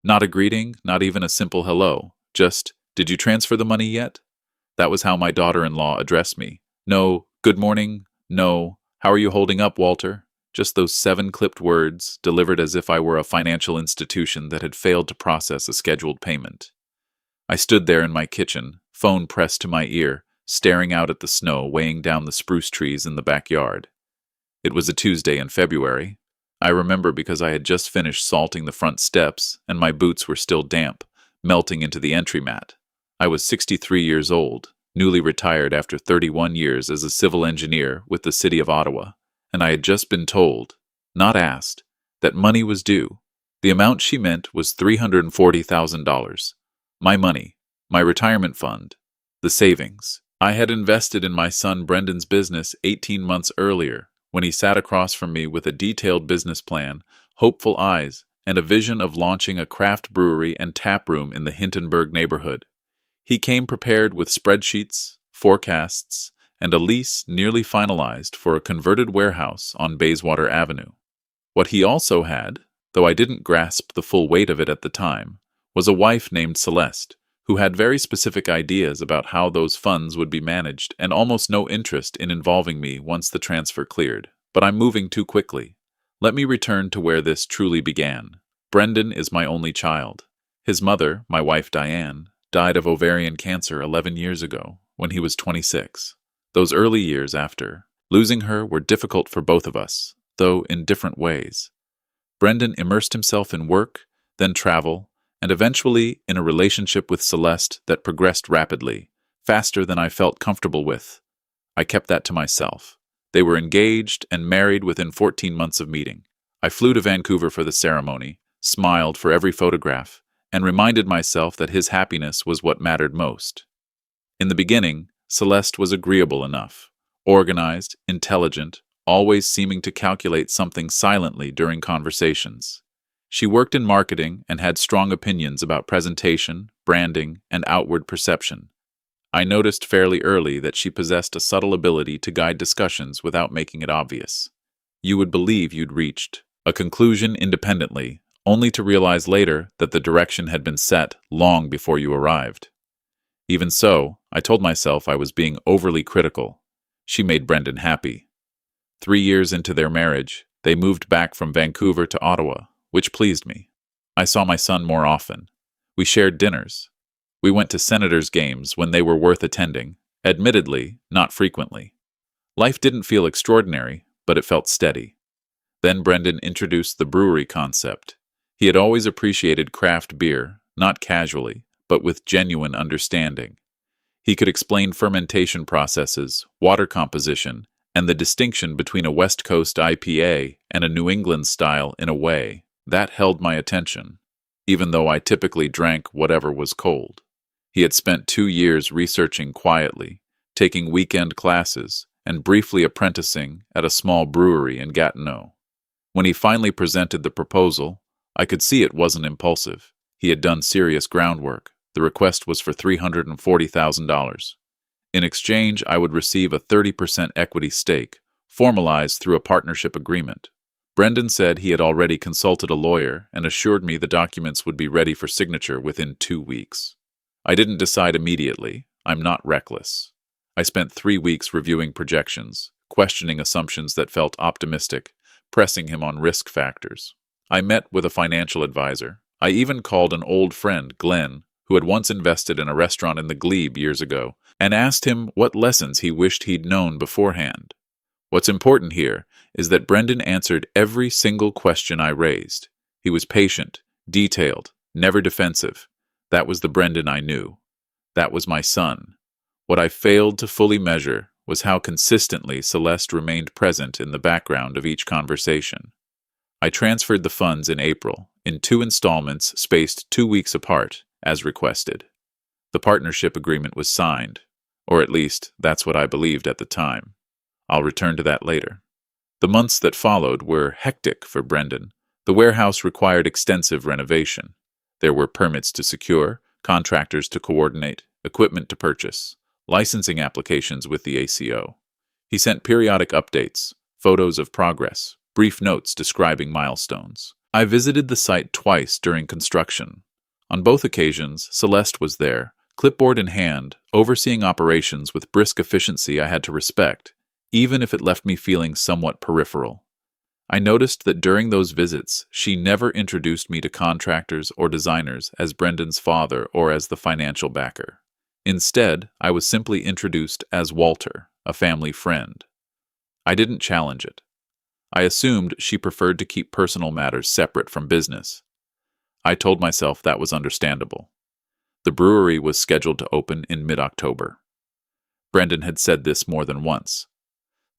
Not a greeting, not even a simple hello. Just, did you transfer the money yet? That was how my daughter-in-law addressed me. No, good morning. No, how are you holding up, Walter? Just those 7 clipped words, delivered as if I were a financial institution that had failed to process a scheduled payment. I stood there in my kitchen, phone pressed to my ear, staring out at the snow weighing down the spruce trees in the backyard. It was a Tuesday in February. I remember because I had just finished salting the front steps, and my boots were still damp, melting into the entry mat. I was 63 years old, newly retired after 31 years as a civil engineer with the city of Ottawa, and I had just been told, not asked, that money was due. The amount she meant was $340,000. My money, my retirement fund, the savings. I had invested in my son Brendan's business 18 months earlier, when he sat across from me with a detailed business plan, hopeful eyes, and a vision of launching a craft brewery and tap room in the Hintonburg neighborhood. He came prepared with spreadsheets, forecasts, and a lease nearly finalized for a converted warehouse on Bayswater Avenue. What he also had, though I didn't grasp the full weight of it at the time, was a wife named Celeste, who had very specific ideas about how those funds would be managed and almost no interest in involving me once the transfer cleared. But I'm moving too quickly. Let me return to where this truly began. Brendan is my only child. His mother, my wife Diane, died of ovarian cancer 11 years ago, when he was 26. Those early years after, losing her were difficult for both of us, though in different ways. Brendan immersed himself in work, then travel, and eventually in a relationship with Celeste that progressed rapidly, faster than I felt comfortable with. I kept that to myself. They were engaged and married within 14 months of meeting. I flew to Vancouver for the ceremony, smiled for every photograph, and reminded myself that his happiness was what mattered most. In the beginning, Celeste was agreeable enough, organized, intelligent, always seeming to calculate something silently during conversations. She worked in marketing and had strong opinions about presentation, branding, and outward perception. I noticed fairly early that she possessed a subtle ability to guide discussions without making it obvious. You would believe you'd reached a conclusion independently, only to realize later that the direction had been set long before you arrived. Even so, I told myself I was being overly critical. She made Brendan happy. 3 years into their marriage, they moved back from Vancouver to Ottawa, which pleased me. I saw my son more often. We shared dinners. We went to Senators' games when they were worth attending, admittedly, not frequently. Life didn't feel extraordinary, but it felt steady. Then Brendan introduced the brewery concept. He had always appreciated craft beer, not casually, but with genuine understanding. He could explain fermentation processes, water composition, and the distinction between a West Coast IPA and a New England style in a way that held my attention, even though I typically drank whatever was cold. He had spent 2 years researching quietly, taking weekend classes, and briefly apprenticing at a small brewery in Gatineau. When he finally presented the proposal, I could see it wasn't impulsive. He had done serious groundwork. The request was for $340,000. In exchange, I would receive a 30% equity stake, formalized through a partnership agreement. Brendan said he had already consulted a lawyer and assured me the documents would be ready for signature within 2 weeks. I didn't decide immediately. I'm not reckless. I spent 3 weeks reviewing projections, questioning assumptions that felt optimistic, pressing him on risk factors. I met with a financial advisor. I even called an old friend, Glenn, who had once invested in a restaurant in the Glebe years ago, and asked him what lessons he wished he'd known beforehand. What's important here is that Brendan answered every single question I raised. He was patient, detailed, never defensive. That was the Brendan I knew. That was my son. What I failed to fully measure was how consistently Celeste remained present in the background of each conversation. I transferred the funds in April, in 2 installments spaced 2 weeks apart, as requested. The partnership agreement was signed, or at least that's what I believed at the time. I'll return to that later. The months that followed were hectic for Brendan. The warehouse required extensive renovation. There were permits to secure, contractors to coordinate, equipment to purchase, licensing applications with the ACO. He sent periodic updates, photos of progress, brief notes describing milestones. I visited the site twice during construction. On both occasions, Celeste was there, clipboard in hand, overseeing operations with brisk efficiency I had to respect, even if it left me feeling somewhat peripheral. I noticed that during those visits, she never introduced me to contractors or designers as Brendan's father or as the financial backer. Instead, I was simply introduced as Walter, a family friend. I didn't challenge it. I assumed she preferred to keep personal matters separate from business. I told myself that was understandable. The brewery was scheduled to open in mid-October. Brendan had said this more than once.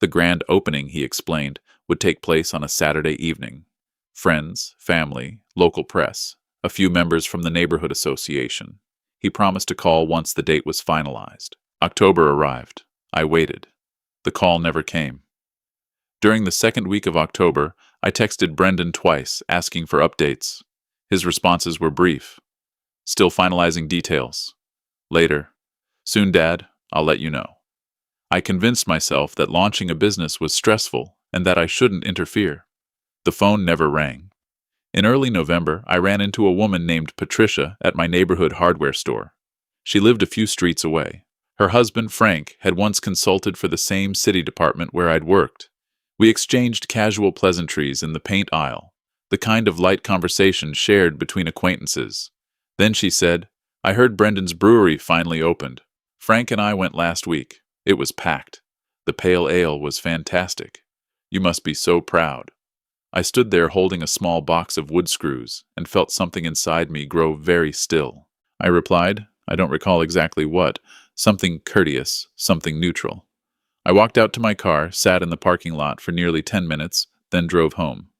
The grand opening, he explained, would take place on a Saturday evening. Friends, family, local press, a few members from the neighborhood association. He promised to call once the date was finalized. October arrived. I waited. The call never came. During the second week of October, I texted Brendan twice, asking for updates. His responses were brief. Still finalizing details. Later. Soon, Dad, I'll let you know. I convinced myself that launching a business was stressful and that I shouldn't interfere. The phone never rang. In early November, I ran into a woman named Patricia at my neighborhood hardware store. She lived a few streets away. Her husband, Frank, had once consulted for the same city department where I'd worked. We exchanged casual pleasantries in the paint aisle, the kind of light conversation shared between acquaintances. Then she said, "I heard Brendan's brewery finally opened. Frank and I went last week. It was packed. The pale ale was fantastic. You must be so proud." I stood there holding a small box of wood screws and felt something inside me grow very still. I replied, I don't recall exactly what, something courteous, something neutral. I walked out to my car, sat in the parking lot for nearly 10 minutes, then drove home.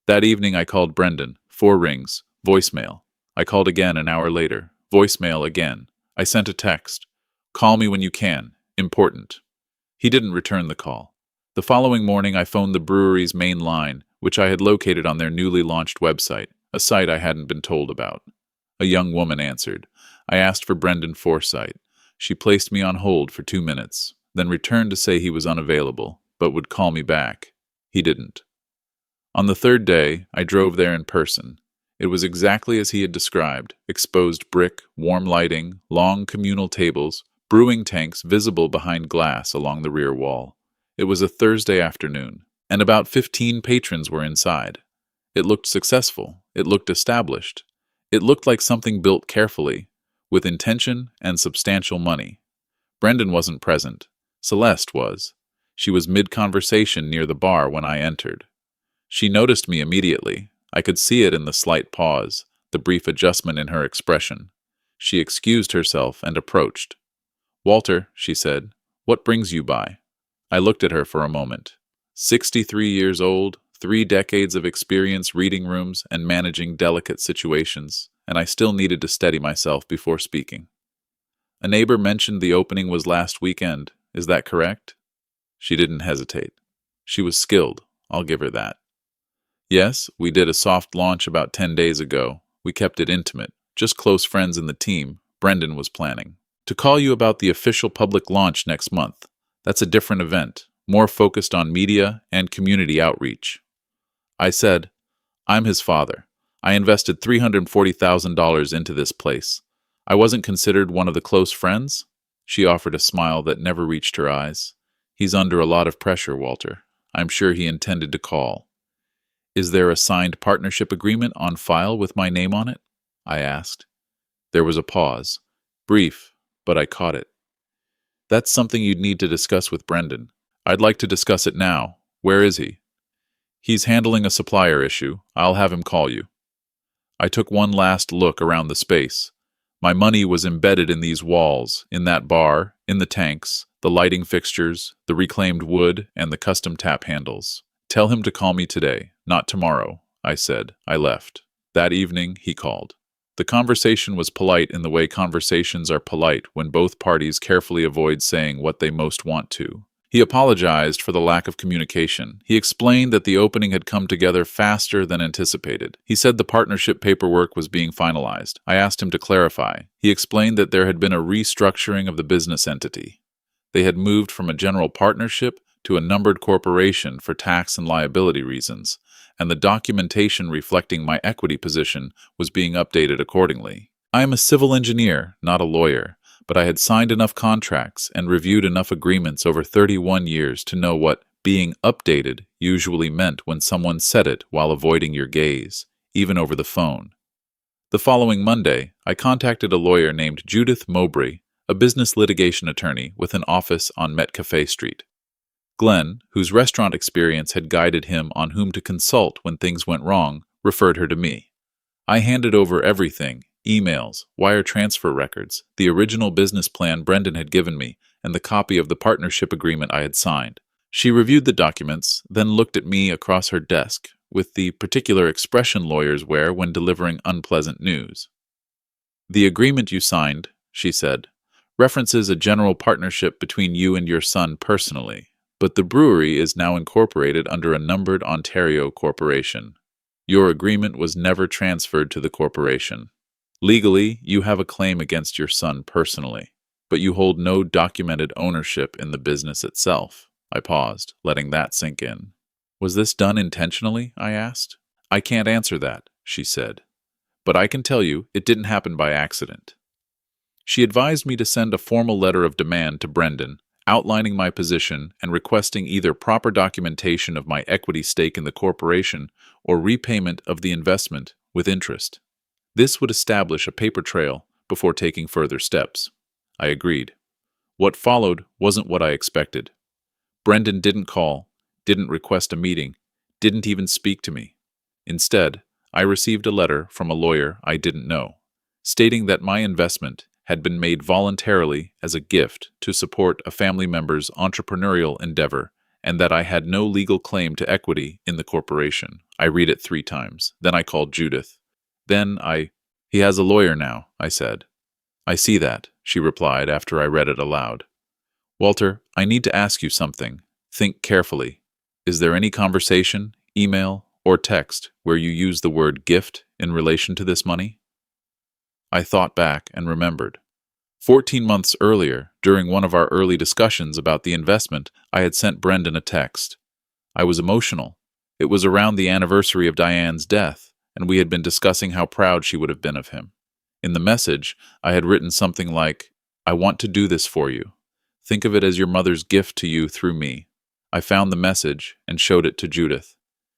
That evening I called Brendan, 4 rings, voicemail. I called again an hour later, voicemail again. I sent a text, "Call me when you can, important." He didn't return the call. The following morning I phoned the brewery's main line, which I had located on their newly launched website, a site I hadn't been told about. A young woman answered. I asked for Brendan Forsythe. She placed me on hold for 2 minutes, then returned to say he was unavailable, but would call me back. He didn't. On the third day, I drove there in person. It was exactly as he had described: exposed brick, warm lighting, long communal tables, brewing tanks visible behind glass along the rear wall. It was a Thursday afternoon, and about 15 patrons were inside. It looked successful. It looked established. It looked like something built carefully, with intention and substantial money. Brendan wasn't present. Celeste was. She was mid-conversation near the bar when I entered. She noticed me immediately. I could see it in the slight pause, the brief adjustment in her expression. She excused herself and approached. "Walter," she said, "what brings you by?" I looked at her for a moment. 63 years old, 3 decades of experience reading rooms and managing delicate situations, and I still needed to steady myself before speaking. "A neighbor mentioned the opening was last weekend. Is that correct?" She didn't hesitate. She was skilled, I'll give her that. "Yes, we did a soft launch about 10 days ago. We kept it intimate, just close friends in the team. Brendan was planning to call you about the official public launch next month. That's a different event, more focused on media and community outreach." I said, "I'm his father. I invested $340,000 into this place. I wasn't considered one of the close friends?" She offered a smile that never reached her eyes. "He's under a lot of pressure, Walter. I'm sure he intended to call." "Is there a signed partnership agreement on file with my name on it?" I asked. There was a pause. Brief, but I caught it. "That's something you'd need to discuss with Brendan. I'd like to discuss it now. Where is he?" "He's handling a supplier issue. I'll have him call you." I took one last look around the space. My money was embedded in these walls, in that bar, in the tanks, the lighting fixtures, the reclaimed wood, and the custom tap handles. "Tell him to call me today, not tomorrow," I said. I left. That evening, he called. The conversation was polite in the way conversations are polite when both parties carefully avoid saying what they most want to. He apologized for the lack of communication. He explained that the opening had come together faster than anticipated. He said the partnership paperwork was being finalized. I asked him to clarify. He explained that there had been a restructuring of the business entity. They had moved from a general partnership to a numbered corporation for tax and liability reasons, and the documentation reflecting my equity position was being updated accordingly. I am a civil engineer, not a lawyer, but I had signed enough contracts and reviewed enough agreements over 31 years to know what being updated usually meant when someone said it while avoiding your gaze, even over the phone. The following Monday, I contacted a lawyer named Judith Mowbray, a business litigation attorney with an office on Metcalfe Street. Glenn, whose restaurant experience had guided him on whom to consult when things went wrong, referred her to me. I handed over everything: emails, wire transfer records, the original business plan Brendan had given me, and the copy of the partnership agreement I had signed. She reviewed the documents, then looked at me across her desk, with the particular expression lawyers wear when delivering unpleasant news. "The agreement you signed," she said, "references a general partnership between you and your son personally, but the brewery is now incorporated under a numbered Ontario corporation. Your agreement was never transferred to the corporation. Legally, you have a claim against your son personally, but you hold no documented ownership in the business itself." I paused, letting that sink in. "Was this done intentionally?" I asked. "I can't answer that," she said, "but I can tell you it didn't happen by accident." She advised me to send a formal letter of demand to Brendan, outlining my position and requesting either proper documentation of my equity stake in the corporation or repayment of the investment with interest. This would establish a paper trail before taking further steps. I agreed. What followed wasn't what I expected. Brendan didn't call, didn't request a meeting, didn't even speak to me. Instead, I received a letter from a lawyer I didn't know, stating that my investment had been made voluntarily as a gift to support a family member's entrepreneurial endeavor and that I had no legal claim to equity in the corporation. I read it 3 times. Then I called Judith. "He has a lawyer now," I said. "I see that," she replied after I read it aloud. "Walter, I need to ask you something. Think carefully. Is there any conversation, email, or text where you use the word gift in relation to this money?" I thought back and remembered. 14 months earlier, during one of our early discussions about the investment, I had sent Brendan a text. I was emotional. It was around the anniversary of Diane's death, and we had been discussing how proud she would have been of him. In the message, I had written something like, "I want to do this for you. Think of it as your mother's gift to you through me." I found the message and showed it to Judith.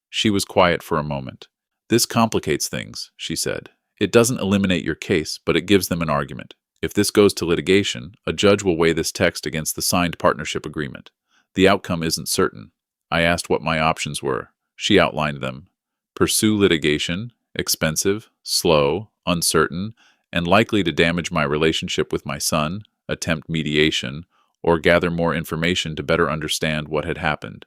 She was quiet for a moment. "This complicates things," she said. "It doesn't eliminate your case, but it gives them an argument. If this goes to litigation, a judge will weigh this text against the signed partnership agreement. The outcome isn't certain." I asked what my options were. She outlined them. Pursue litigation, expensive, slow, uncertain, and likely to damage my relationship with my son, attempt mediation, or gather more information to better understand what had happened.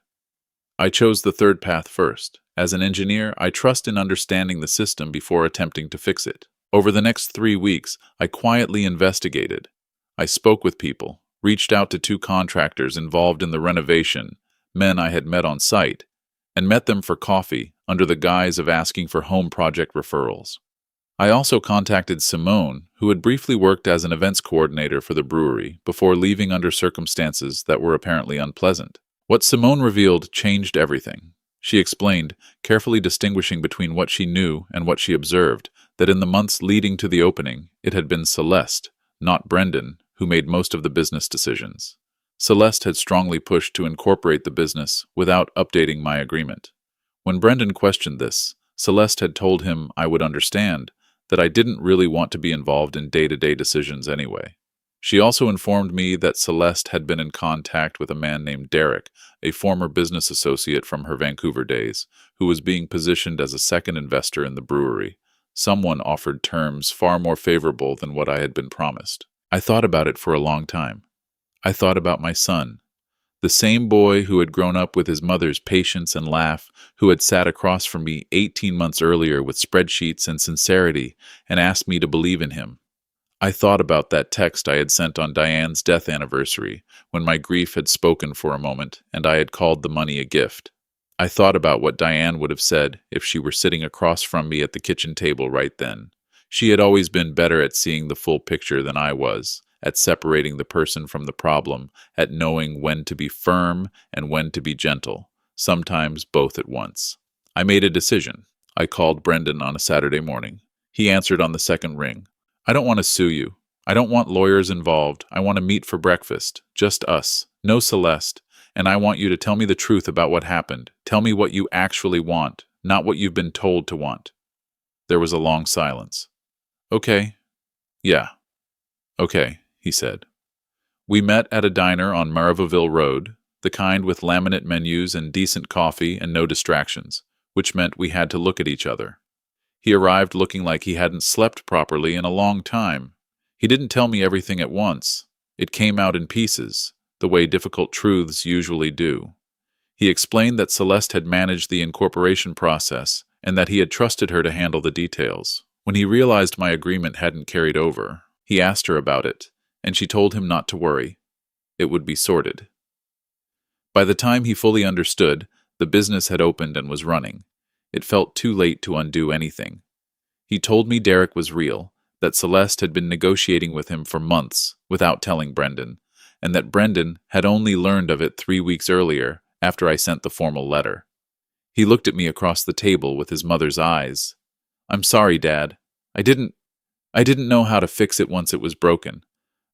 I chose the third path first. As an engineer, I trust in understanding the system before attempting to fix it. Over the next 3 weeks, I quietly investigated. I spoke with people, reached out to 2 contractors involved in the renovation, men I had met on site, and met them for coffee under the guise of asking for home project referrals. I also contacted Simone, who had briefly worked as an events coordinator for the brewery before leaving under circumstances that were apparently unpleasant. What Simone revealed changed everything. She explained, carefully distinguishing between what she knew and what she observed, that in the months leading to the opening, it had been Celeste, not Brendan, who made most of the business decisions. Celeste had strongly pushed to incorporate the business without updating my agreement. When Brendan questioned this, Celeste had told him I would understand, that I didn't really want to be involved in day-to-day decisions anyway. She also informed me that Celeste had been in contact with a man named Derek, a former business associate from her Vancouver days, who was being positioned as a second investor in the brewery. Someone offered terms far more favorable than what I had been promised. I thought about it for a long time. I thought about my son, the same boy who had grown up with his mother's patience and laugh, who had sat across from me 18 months earlier with spreadsheets and sincerity and asked me to believe in him. I thought about that text I had sent on Diane's death anniversary, when my grief had spoken for a moment and I had called the money a gift. I thought about what Diane would have said if she were sitting across from me at the kitchen table right then. She had always been better at seeing the full picture than I was, at separating the person from the problem, at knowing when to be firm and when to be gentle, sometimes both at once. I made a decision. I called Brendan on a Saturday morning. He answered on the second ring. I don't want to sue you. I don't want lawyers involved. I want to meet for breakfast. Just us. No Celeste. And I want you to tell me the truth about what happened. Tell me what you actually want, not what you've been told to want. There was a long silence. Okay. Yeah. Okay, he said. We met at a diner on Maravaville Road, the kind with laminate menus and decent coffee and no distractions, which meant we had to look at each other. He arrived looking like he hadn't slept properly in a long time. He didn't tell me everything at once. It came out in pieces, the way difficult truths usually do. He explained that Celeste had managed the incorporation process and that he had trusted her to handle the details. When he realized my agreement hadn't carried over, he asked her about it, and she told him not to worry. It would be sorted. By the time he fully understood, the business had opened and was running. It felt too late to undo anything. He told me Derek was real, that Celeste had been negotiating with him for months without telling Brendan, and that Brendan had only learned of it 3 weeks earlier after I sent the formal letter. He looked at me across the table with his mother's eyes. I'm sorry, Dad. I didn't know how to fix it once it was broken.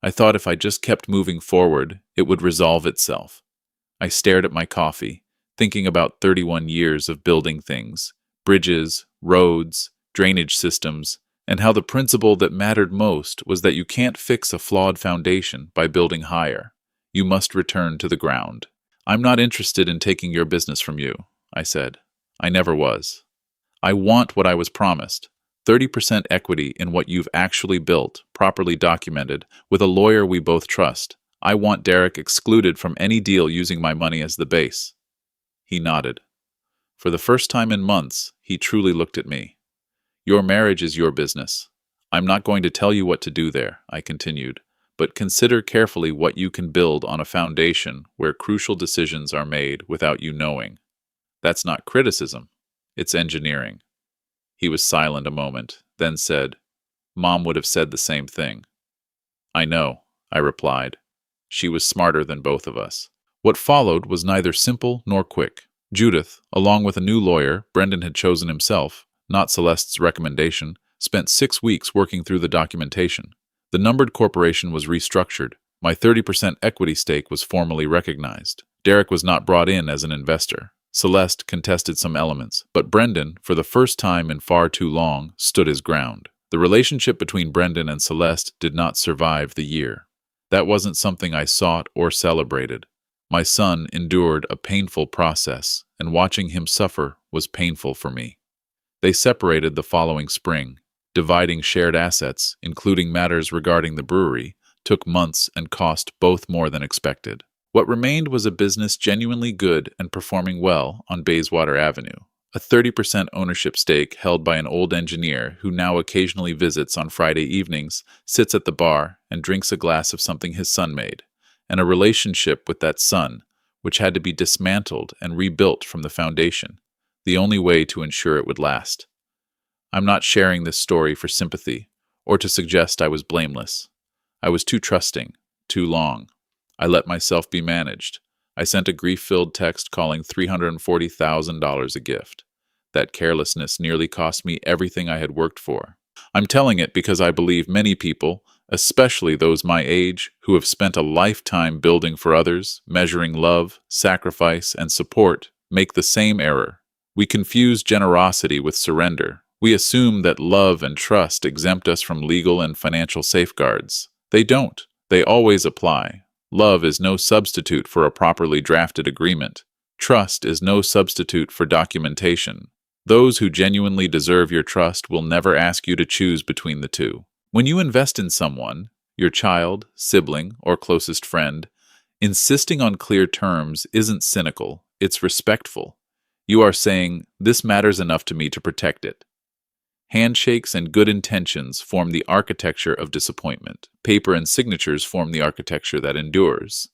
I thought if I just kept moving forward, it would resolve itself. I stared at my coffee, thinking about 31 years of building things, bridges, roads, drainage systems, and how the principle that mattered most was that you can't fix a flawed foundation by building higher. You must return to the ground. I'm not interested in taking your business from you, I said. I never was. I want what I was promised. 30% equity in what you've actually built, properly documented, with a lawyer we both trust. I want Derek excluded from any deal using my money as the base. He nodded. For the first time in months, he truly looked at me. Your marriage is your business. I'm not going to tell you what to do there, I continued, but consider carefully what you can build on a foundation where crucial decisions are made without you knowing. That's not criticism. It's engineering. He was silent a moment, then said, Mom would have said the same thing. I know, I replied. She was smarter than both of us. What followed was neither simple nor quick. Judith, along with a new lawyer Brendan had chosen himself, not Celeste's recommendation, spent 6 weeks working through the documentation. The numbered corporation was restructured. My 30% equity stake was formally recognized. Derek was not brought in as an investor. Celeste contested some elements, but Brendan, for the first time in far too long, stood his ground. The relationship between Brendan and Celeste did not survive the year. That wasn't something I sought or celebrated. My son endured a painful process, and watching him suffer was painful for me. They separated the following spring. Dividing shared assets, including matters regarding the brewery, took months and cost both more than expected. What remained was a business genuinely good and performing well on Bayswater Avenue, a 30% ownership stake held by an old engineer who now occasionally visits on Friday evenings, sits at the bar, and drinks a glass of something his son made, and a relationship with that son, which had to be dismantled and rebuilt from the foundation, the only way to ensure it would last. I'm not sharing this story for sympathy, or to suggest I was blameless. I was too trusting, too long. I let myself be managed. I sent a grief-filled text calling $340,000 a gift. That carelessness nearly cost me everything I had worked for. I'm telling it because I believe many people, especially those my age, who have spent a lifetime building for others, measuring love, sacrifice, and support, make the same error. We confuse generosity with surrender. We assume that love and trust exempt us from legal and financial safeguards. They don't. They always apply. Love is no substitute for a properly drafted agreement. Trust is no substitute for documentation. Those who genuinely deserve your trust will never ask you to choose between the two. When you invest in someone, your child, sibling, or closest friend, insisting on clear terms isn't cynical, it's respectful. You are saying, this matters enough to me to protect it. Handshakes and good intentions form the architecture of disappointment. Paper and signatures form the architecture that endures.